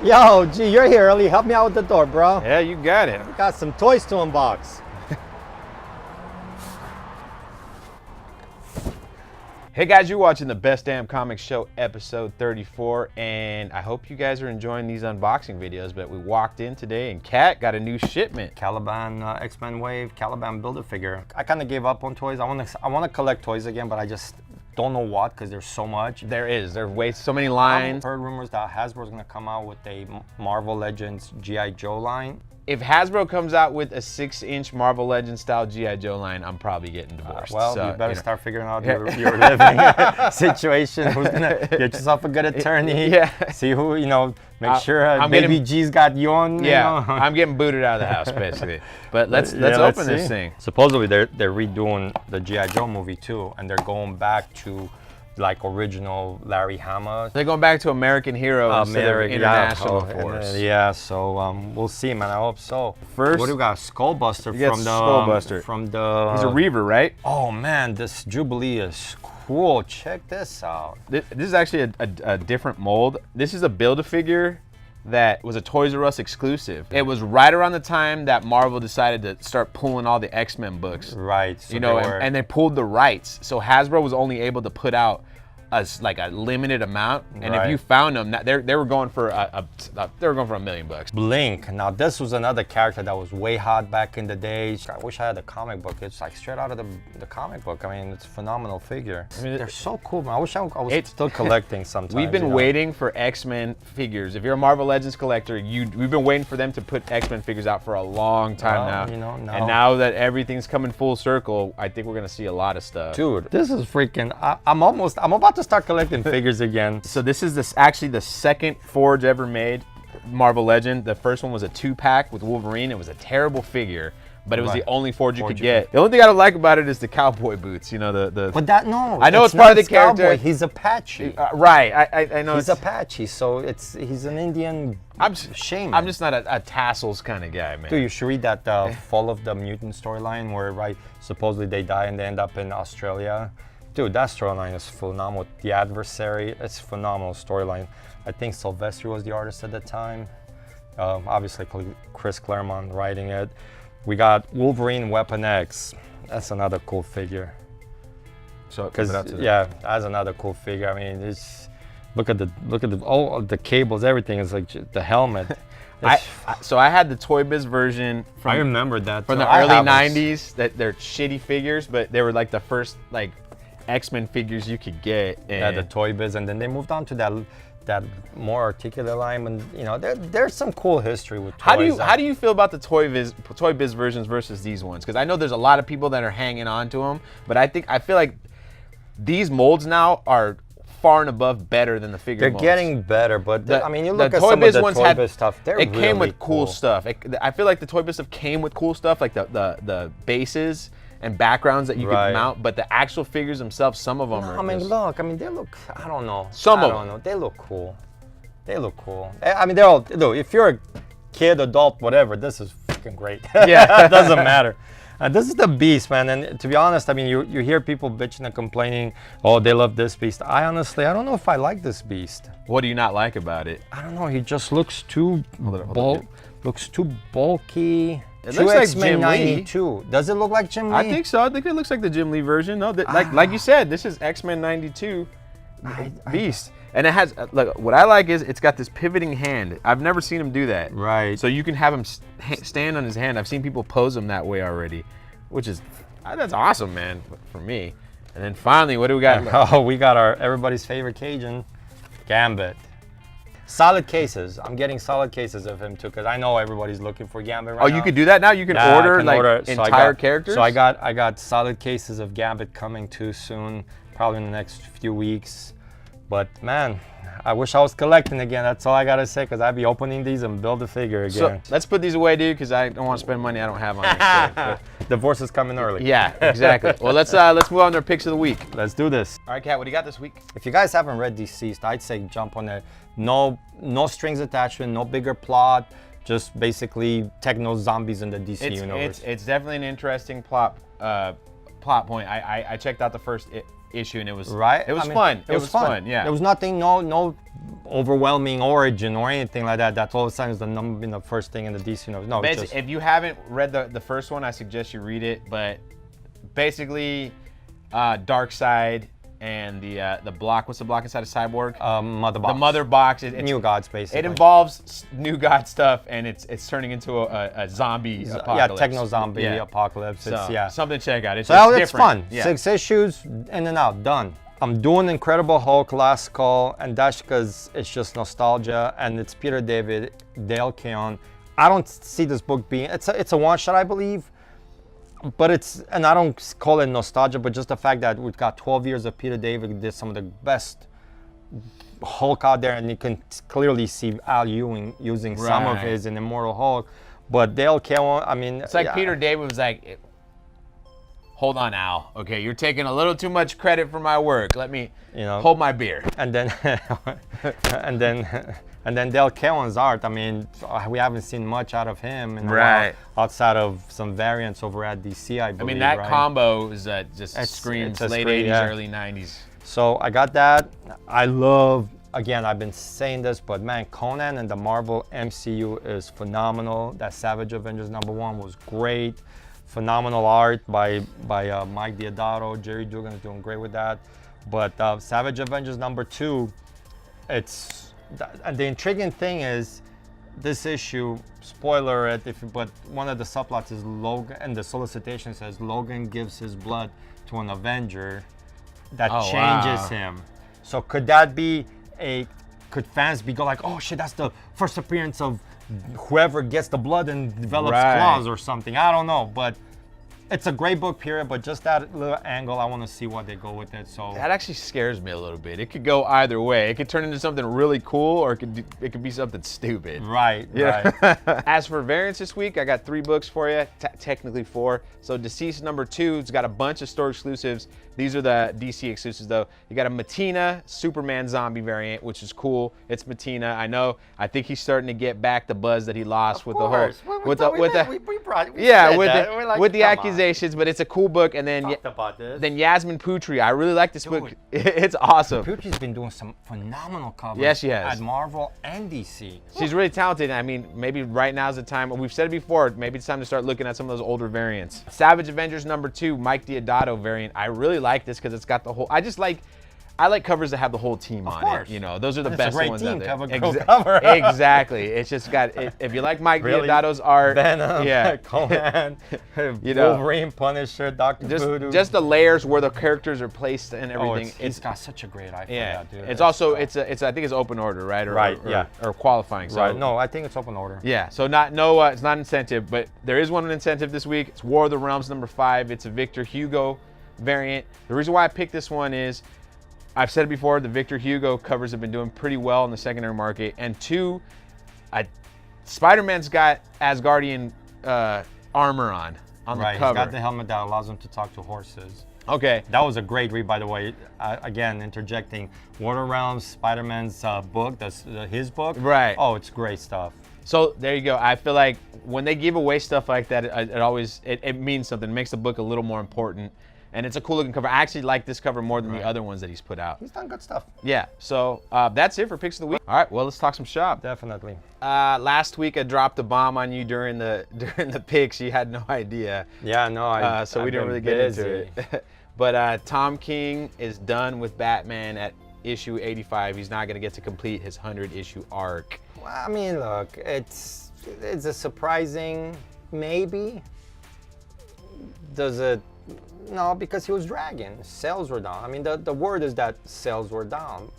Yo, G, you're here early. Help me out with the door, bro. Yeah, you got it. Got some toys to unbox. Hey guys, you're watching the Best Damn Comics Show episode 34, and I hope you guys are enjoying these unboxing videos. But we walked in today and Cat got a new shipment. Caliban, X-Men Wave, Caliban Build-A-Figure. I kind of gave up on toys. I want to collect toys again, but I just don't know what because there's so much. There's way so many lines. I've heard rumors that Hasbro's gonna come out with a Marvel Legends G.I. Joe line. If Hasbro comes out with a 6-inch Marvel Legends style G.I. Joe line, I'm probably getting divorced. Well, so, you better start figuring out your living situation. Who's gonna get yourself a good attorney? Yeah. See who, make sure maybe G's got you on. Yeah, I'm getting booted out of the house, basically. But let's open this thing. Supposedly they're redoing the G.I. Joe movie too, and they're going back to like original Larry Hama. They're going back to American Hero instead of International Force. Yeah, so we'll see, man. I hope so. First, what do we got? Skullbuster from the Skullbuster. From the. He's a Reaver, right? Oh man, this Jubilee is cool. Check this out. This is actually a different mold. This is a Build-A-Figure that was a Toys R Us exclusive. It was right around the time that Marvel decided to start pulling all the X-Men books. Right. So and they pulled the rights. So Hasbro was only able to put out a limited amount, and if you found them, they were going for $1 million. Blink. Now this was another character that was way hot back in the day. I wish I had the comic book. It's like straight out of the comic book. I mean, it's a phenomenal figure. I mean, they're so cool, man. I wish I was still collecting sometimes. We've been waiting for X-Men figures. If you're a Marvel Legends collector, we've been waiting for them to put X-Men figures out for a long time now. And now that everything's coming full circle, I think we're gonna see a lot of stuff. Dude, this is freaking. I'm about to start collecting figures again. So this is actually the second Forge ever made, Marvel Legend. The first one was a 2-pack with Wolverine. It was a terrible figure, but it was the only Forge you could get. The only thing I don't like about it is the cowboy boots. But that I know it's part of the character. Cowboy. He's Apache. Right. I know. He's Apache, so he's an Indian. Shaman. I'm just not a tassels kind of guy, man. Dude, you should read that Fall of the Mutant storyline where supposedly they die and they end up in Australia. Dude, that storyline is phenomenal. The Adversary, it's a phenomenal storyline. I think Silvestri was the artist at the time. Obviously, Chris Claremont writing it. We got Wolverine Weapon X. That's another cool figure. So, that's another cool figure. I mean, look at all the cables, everything is like the helmet. So I had the Toy Biz version I remember that from the early '90s. That they're shitty figures, but they were like the first X-Men figures you could get. Yeah, the Toy Biz, and then they moved on to that more articulate line. And there's some cool history with toys. How do you feel about the Toy Biz versions versus these ones? Because I know there's a lot of people that are hanging on to them, but I feel like these molds now are far and above better than the figure molds. They're getting better, but you look at some of the Toy Biz stuff. It came with cool stuff. I feel like the Toy Biz stuff came with cool stuff, like the bases and backgrounds that you could mount, but the actual figures themselves, some of them are. They look. I don't know. Some of them. They look cool. I mean, they're all. Look, if you're a kid, adult, whatever, this is freaking great. Yeah, it doesn't matter. This is the Beast, man, and to be honest, I mean, you hear people bitching and complaining, oh, they love this Beast. I don't know if I like this Beast. What do you not like about it? I don't know. He just looks too bulky. It looks like Jim Lee. Does it look like Jim Lee? I think so. I think it looks like the Jim Lee version. No, like you said, this is X-Men '92 Beast. And it has, look, what I like is it's got this pivoting hand. I've never seen him do that. Right. So you can have him stand on his hand. I've seen people pose him that way already, which is, that's awesome, man, for me. And then finally, what do we got? Oh, we got everybody's favorite Cajun, Gambit. Solid cases. I'm getting solid cases of him too, because I know everybody's looking for Gambit right now. Oh, you can do that now? You can order entire characters? So I got solid cases of Gambit coming too soon, probably in the next few weeks. But man, I wish I was collecting again. That's all I gotta say, because I'd be opening these and build a figure again. So let's put these away, dude, because I don't want to spend money I don't have on this. Divorce is coming early. Yeah, exactly. Well, let's move on to our picks of the week. Let's do this. All right, Kat, what do you got this week? If you guys haven't read Deceased, I'd say jump on it. No strings attachment, no bigger plot, just basically techno zombies in the DC universe. It's definitely an interesting plot point. I checked out the first issue, and it was right. It was fun. It was fun. Yeah. There was nothing, no overwhelming origin or anything like that. That's all of a sudden is the first thing in the DC universe. No, it's just, if you haven't read the first one, I suggest you read it. But basically, Darkseid and the block. What's the block inside of Cyborg? Mother Box. The Mother Box. It's New Gods, basically. It involves New God stuff, and it's turning into a zombie apocalypse. Yeah, techno-zombie apocalypse. So, it's, something to check out. It's fun. Yeah. 6 issues, in and out, done. I'm doing Incredible Hulk Last Call, and that's because it's just nostalgia, and it's Peter David, Dale Keown. I don't see this book being, it's a one-shot, I believe, but and I don't call it nostalgia, but just the fact that we've got 12 years of Peter David, who did some of the best Hulk out there, and you can clearly see Al Ewing using some of his in Immortal Hulk, but Dale Keown, I mean... It's like Peter David was like, hold on, Al. Okay, you're taking a little too much credit for my work. Let me hold my beer. And then, and then Dale Keown's art. I mean, we haven't seen much out of him in a while, outside of some variants over at DC, I believe. I mean, that combo is just screams late 80s, early 90s. So I got that. I love. Again, I've been saying this, but man, Conan and the Marvel MCU is phenomenal. That Savage Avengers #1 was great. Phenomenal art by Mike Deodato. Jerry Dugan is doing great with that. But Savage Avengers #2, and the intriguing thing is this issue, spoiler it, but one of the subplots is Logan, and the solicitation says Logan gives his blood to an Avenger that changes him. So could that be could fans go like, oh shit, that's the first appearance of whoever gets the blood and develops claws or something? I don't know, but it's a great book, period, but just that little angle, I want to see what they go with it. So that actually scares me a little bit. It could go either way. It could turn into something really cool, or it could be something stupid. Right. As for variants this week, I got 3 books for you, technically 4. So Deceased #2, it's got a bunch of store exclusives. These are the DC exclusives, though. You got a Matina Superman zombie variant, which is cool. It's Matina. I know. I think he's starting to get back the buzz that he lost with the whole with the accusations. But it's a cool book. And then Yasmin Putri. I really like this book. It's awesome. Putri's been doing some phenomenal covers. Yes, she has. At Marvel and DC. She's really talented. I mean, maybe right now's the time. We've said it before. Maybe it's time to start looking at some of those older variants. Savage Avengers #2, Mike Deodato variant. I really like this because it's got the whole. I like covers that have the whole team on it. You know, those are the best ones out there. Cover. Exactly. It's just got. If you like Mike Deodato's art, Venom, Conan, Wolverine, Punisher, Doctor Voodoo. Just the layers where the characters are placed and everything. He's got such a great eye for that, dude. It's also I think it's open order, right? Or qualifying. So, right. No, I think it's open order. Yeah. So it's not incentive, but there is one incentive this week. It's War of the Realms #5. It's a Victor Hugo variant. The reason why I picked this one is, I've said it before, the Victor Hugo covers have been doing pretty well in the secondary market. And 2, Spider-Man's got Asgardian armor on the cover. He's got the helmet that allows him to talk to horses. Okay. That was a great read, by the way. Again, interjecting. Water Realms, Spider-Man's book, his book. Right. Oh, it's great stuff. So there you go. I feel like when they give away stuff like that, it means something. It makes the book a little more important. And it's a cool looking cover. I actually like this cover more than the other ones that he's put out. He's done good stuff. Yeah. So that's it for Picks of the Week. All right. Well, let's talk some shop. Definitely. Last week I dropped a bomb on you during the picks. You had no idea. Yeah. No. So we didn't really get into it. But Tom King is done with Batman at issue 85. He's not going to get to complete his 100-issue arc. Well, I mean, look, it's a surprising maybe. Does it? No, because he was dragging. Sales were down. I mean, the word is that sales were down.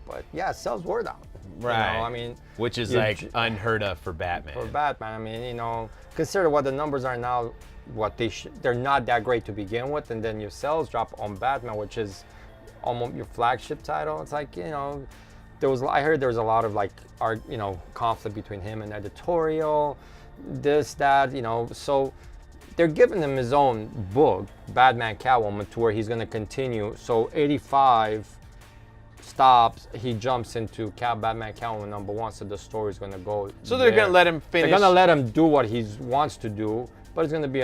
But yeah, sales were down. Right. You know, I mean, which is like unheard of for Batman. For Batman, I mean, you know, consider what the numbers are now. They're not that great to begin with, and then your sales drop on Batman, which is almost your flagship title. It's like, you know, I heard there was a lot of like conflict between him and editorial, this, that, you know, so. They're giving him his own book, Batman Catwoman, to where he's going to continue. So 85 stops, he jumps into Batman Catwoman #1, so the story's going to go. So they're going to let him finish. They're going to let him do what he wants to do, but it's going to be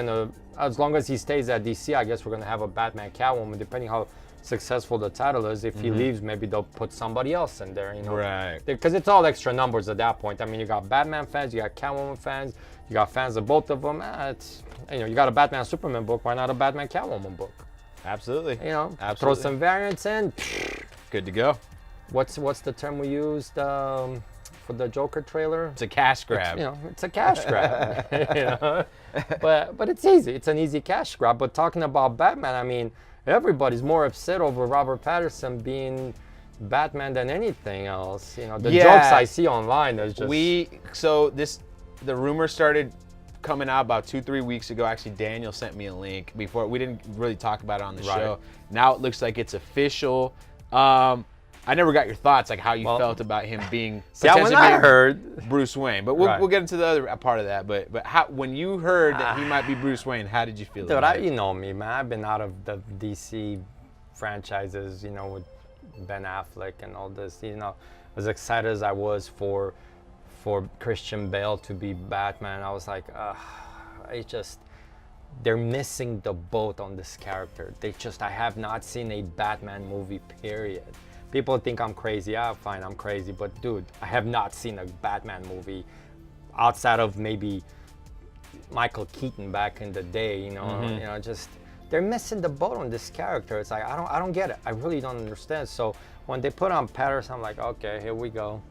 as long as he stays at DC, I guess we're going to have a Batman Catwoman, depending how successful the title is, if he leaves, maybe they'll put somebody else in there, you know. Right. Because it's all extra numbers at that point. I mean, you got Batman fans, you got Catwoman fans, you got fans of both of them. It's, you know, you got a Batman Superman book. Why not a Batman Catwoman book? Absolutely. You know, absolutely. Throw some variants in. Good to go. What's the term we used for the Joker trailer? It's a cash grab. It's a cash grab. You know? But it's easy. It's an easy cash grab. But talking about Batman, I mean, everybody's more upset over Robert Pattinson being Batman than anything else. You know, the jokes I see online is just the rumor started coming out about 2-3 weeks ago. Actually, Daniel sent me a link before. We didn't really talk about it on the show. Now it looks like it's official. I never got your thoughts, like how you felt about him being when I heard Bruce Wayne, but we'll get into the other part of that. But how, when you heard that he might be Bruce Wayne, how did you feel? Dude, you know me, man. I've been out of the DC franchises, you know, with Ben Affleck and all this. You know, as excited as I was for Christian Bale to be Batman, I was like, they're missing the boat on this character. I have not seen a Batman movie, period. People think I'm crazy. Yeah, fine, I'm crazy. But dude, I have not seen a Batman movie outside of maybe Michael Keaton back in the day. You know, you know, just they're missing the boat on this character. It's like I don't get it. I really don't understand. So when they put on Patterson, I'm like, okay, here we go.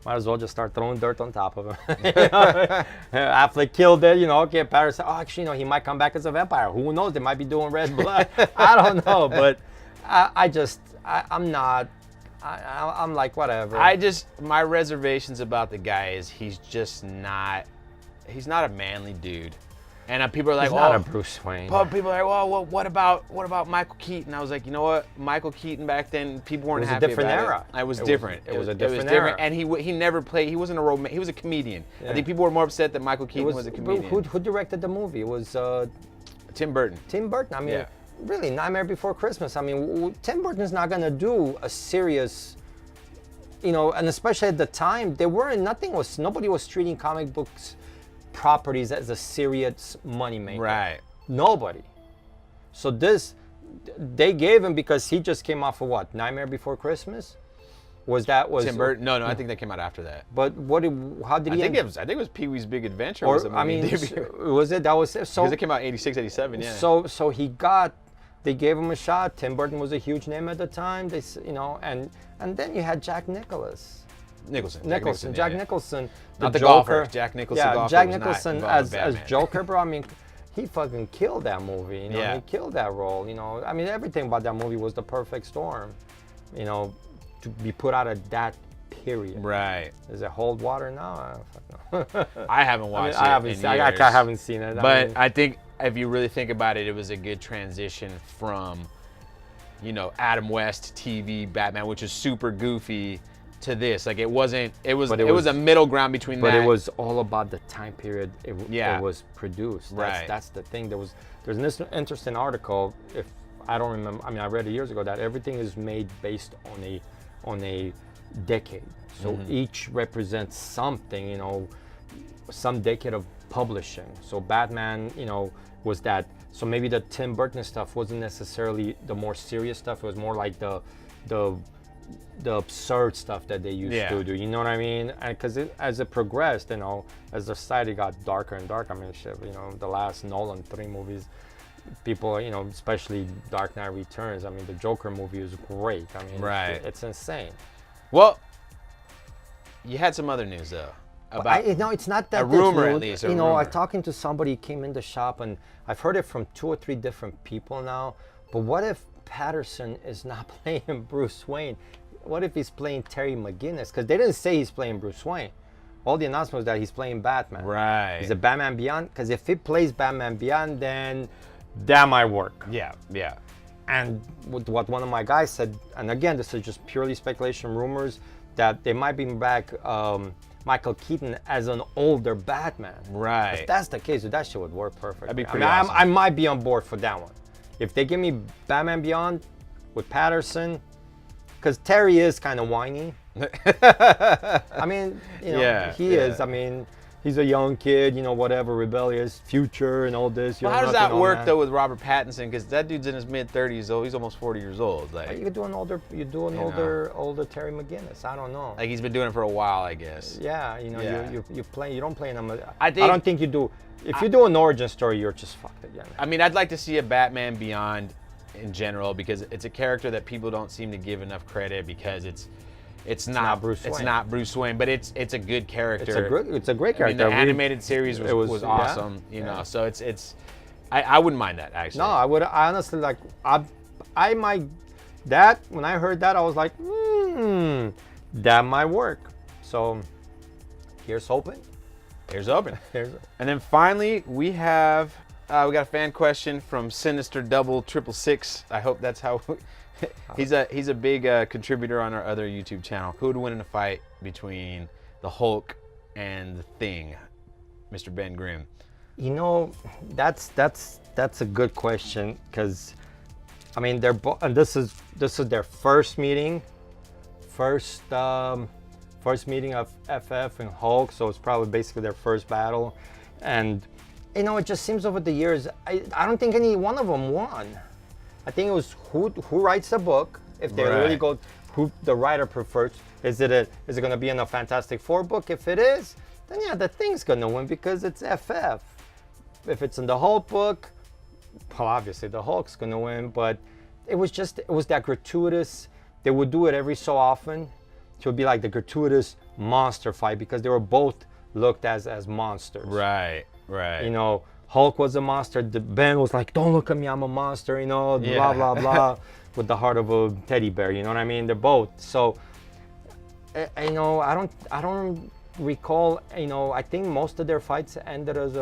Might as well just start throwing dirt on top of him. You know? Affleck killed it, you know. Okay, Patterson. Oh, actually, you know, he might come back as a vampire. Who knows? They might be doing red blood. I don't know, but I'm like, whatever. My reservations about the guy is he's not a manly dude. And people are like, he's not a Bruce Wayne. People are like, well, what about Michael Keaton? I was like, you know what? Michael Keaton back then, people weren't happy about it. It was different. It was a different era. And he never played. He wasn't he was a comedian. Yeah. I think people were more upset that Michael Keaton was a comedian. Who directed the movie? It was Tim Burton. Tim Burton. I mean, really, Nightmare Before Christmas. I mean, Tim Burton's not gonna do a serious, you know, and especially at the time, nobody was treating comic books properties as a serious moneymaker. Right. Nobody. So they gave him because he just came off of what? Nightmare Before Christmas? Was Tim Burton? No, I think that came out after that. But how did he? I think it was Pee-wee's Big Adventure. Was it? That was it. So because it came out 86, 87. Yeah. So they gave him a shot. Tim Burton was a huge name at the time. You know, and then you had Jack Nicholson. Jack Nicholson, not the golfer. Jack Nicholson. Yeah, Jack Nicholson as Joker, bro. I mean, he fucking killed that movie. You know, he killed that role. You know, I mean, everything about that movie was the perfect storm. You know, to be put out at that period. Right. Does it hold water now? I haven't watched it. I haven't seen it. But I think if you really think about it, it was a good transition from, you know, Adam West TV Batman, which is super goofy, to this. Like it was a middle ground between that. But it was all about the time period it was produced. That's the thing. There's an interesting article, if I don't remember, I mean, I read it years ago, that everything is made based on a decade. So each represents something, you know, some decade of publishing. So Batman, you know, was that. So maybe the Tim Burton stuff wasn't necessarily the more serious stuff. It was more like the absurd stuff that they used to do. You know what I mean? And because as it progressed, you know, as the society got darker and darker, I mean, shit, you know, the last Nolan 3 movies, people, you know, especially Dark Knight Returns, I mean, the Joker movie is great. I mean, it's insane. Well, you had some other news, though. About no, it's not that. A rumor, at least. You know, I'm talking to somebody, came in the shop, and I've heard it from 2 or 3 different people now. But what if Patterson is not playing Bruce Wayne? What if he's playing Terry McGinnis? Because they didn't say he's playing Bruce Wayne. All the announcement was that he's playing Batman. Right. He's a Batman Beyond. Because if he plays Batman Beyond, then that might work. Yeah. And with what one of my guys said, and again, this is just purely speculation, rumors, that they might bring back Michael Keaton as an older Batman. Right. If that's the case, that shit would work perfectly. That'd be pretty awesome. I might be on board for that one. If they give me Batman Beyond with Patterson, because Terry is kind of whiny. I mean, you know, he is. I mean, he's a young kid, you know, whatever, rebellious, future and all this. Well, how does that work though with Robert Pattinson? Because that dude's in his mid-30s, though. He's almost 40 years old. Like you do an older Terry McGinnis. I don't know. Like he's been doing it for a while, I guess. Yeah, you know, you play. You don't play in a. I don't think you do. If you do an origin story, you're just fucked again. I mean, I'd like to see a Batman Beyond in general because it's a character that people don't seem to give enough credit because it's not Bruce Wayne. It's not Bruce Wayne, but it's a good character. It's a great character. I mean, the animated series was awesome, you know. So I wouldn't mind that actually. No, I honestly like. I might. That when I heard that, I was like, that might work. So here's hoping. Here's hoping. And then finally we got a fan question from Sinister Double 666. I hope that's how. He's a big contributor on our other YouTube channel. Who would win in a fight between the Hulk and the Thing, Mr. Ben Grimm? You know, that's a good question because, I mean, they're both, and this is their first meeting, first meeting of FF and Hulk, so it's probably basically their first battle, and you know, it just seems over the years, I don't think any one of them won. I think it was who writes the book. If they really go, who the writer prefers. Is it going to be in a Fantastic Four book? If it is, then yeah, the Thing's going to win because it's FF. If it's in the Hulk book, well, obviously the Hulk's going to win. But it was that gratuitous. They would do it every so often. It would be like the gratuitous monster fight because they were both looked as monsters. Right. You know, Hulk was a monster. Ben was like, "Don't look at me, I'm a monster," you know, blah blah blah, with the heart of a teddy bear. You know what I mean? They're both. So, you know, I don't recall. You know, I think most of their fights ended as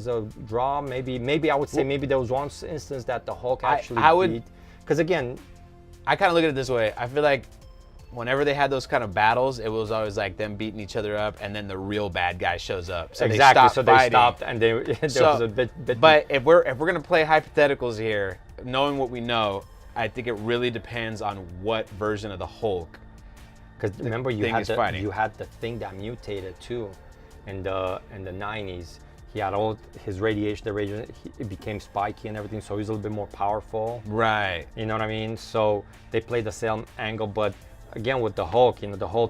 a draw. Maybe I would say maybe there was one instance that the Hulk actually beat. Because again, I kind of look at it this way. I feel like whenever they had those kind of battles, it was always like them beating each other up, and then the real bad guy shows up. So exactly. They stopped, and there was a bit. But if we're gonna play hypotheticals here, knowing what we know, I think it really depends on what version of the Hulk. Because remember, you had the Thing that mutated too, in the 90s. He had all his radiation. It became spiky and everything, so he's a little bit more powerful. Right. You know what I mean? So they played the same angle, but again with the Hulk, you know, the whole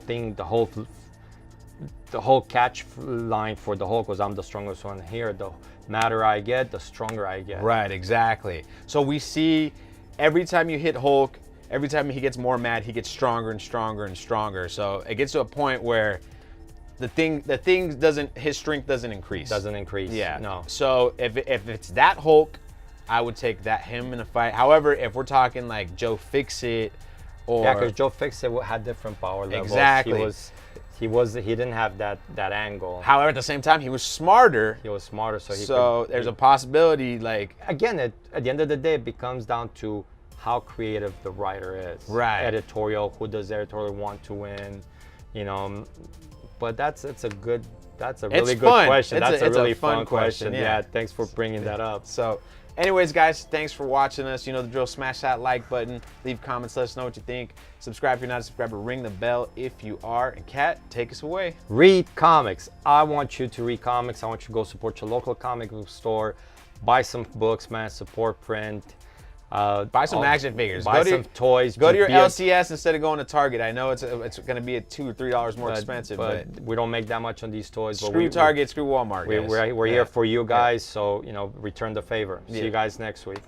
catch line for the Hulk was, "I'm the strongest one here. The madder I get, the stronger I get." Right, exactly. So we see every time you hit Hulk, every time he gets more mad, he gets stronger and stronger and stronger. So it gets to a point where his strength doesn't increase. Doesn't increase. Yeah. No. So if it's that Hulk, I would take him in a fight. However, if we're talking like Joe Fixit. Yeah, because Joe Fixit had different power levels. Exactly. He didn't have that angle. However, at the same time, he was smarter. So there's a possibility, like, again, at the end of the day, it becomes down to how creative the writer is. Right. Editorial. Who does the editorial want to win? You know, but that's a really good question. That's a really fun question. Yeah. Thanks for bringing that up. So. Anyways, guys, thanks for watching us. You know the drill. Smash that like button. Leave comments. Let us know what you think. Subscribe if you're not a subscriber. Ring the bell if you are. And Cat, take us away. Read comics. I want you to read comics. I want you to go support your local comic book store. Buy some books, man. Support print. Buy some action figures. Buy some toys. Go to your LCS instead of going to Target. I know it's going to be at $2 or $3 more expensive, but we don't make that much on these toys. Screw Target, screw Walmart. We're here for you guys, so you know, return the favor. See you guys next week.